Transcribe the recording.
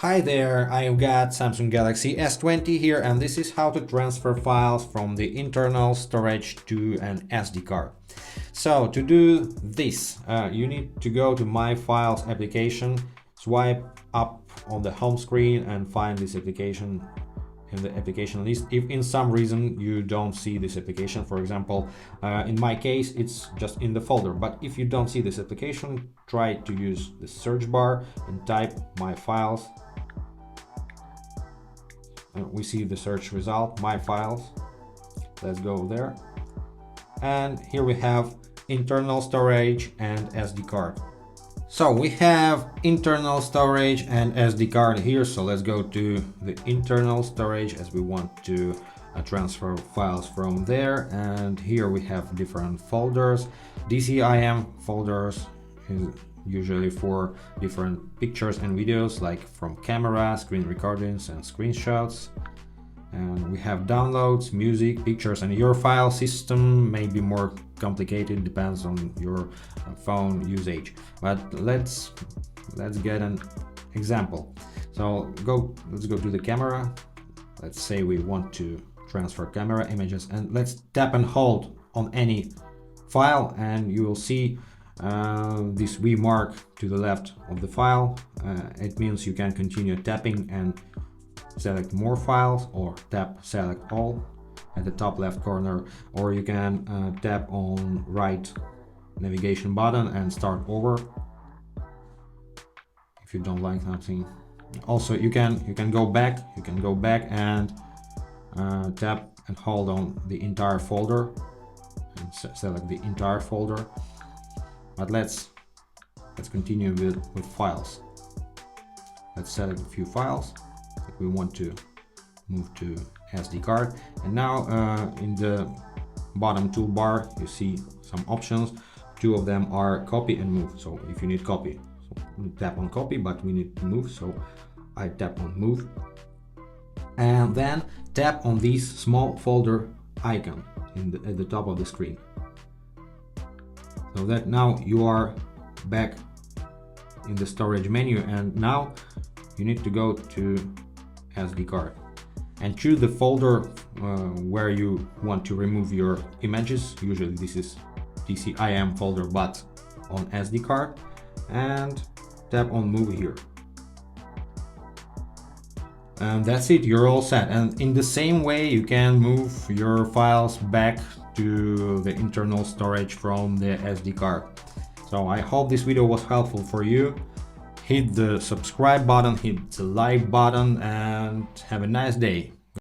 Hi there, I've got Samsung Galaxy S20 here, and this is how to transfer files from the internal storage to an SD card. So to do this, you need to go to My Files application, swipe up on the home screen and find this application in the application list. If in some reason you don't see this application, for example, in my case it's just in the folder, but if you don't see this application, try to use the search bar and type My Files. We see the search result, My Files. Let's go there, and here we have internal storage and SD card. So we have internal storage and SD card here, so let's go to the internal storage as we want to transfer files from there. And here we have different folders. DCIM folders is usually for different pictures and videos, like from camera, screen recordings and screenshots. And we have downloads, music, pictures, and your file system may be more complicated, depends on your phone usage. But let's get an example. So let's go to the camera. Let's say we want to transfer camera images, and let's tap and hold on any file, and you will see this V mark to the left of the file. It means you can continue tapping and select more files, or tap select all at the top left corner, or you can tap on right navigation button and start over if you don't like something. Also you can go back and tap and hold on the entire folder and select the entire folder. But let's continue with files. Let's select a few files. We want to move to SD card, and now in the bottom toolbar you see some options. Two of them are copy and move. So if you need copy, so we tap on copy, but we need to move, so I tap on move, and then tap on this small folder icon at the top of the screen, so that now you are back in the storage menu. And now you need to go to SD card and choose the folder where you want to remove your images. Usually this is DCIM folder, but on SD card, and tap on move here. And that's it, you're all set. And in the same way you can move your files back to the internal storage from the SD card. So I hope this video was helpful for you. Hit the subscribe button, hit the like button, and have a nice day.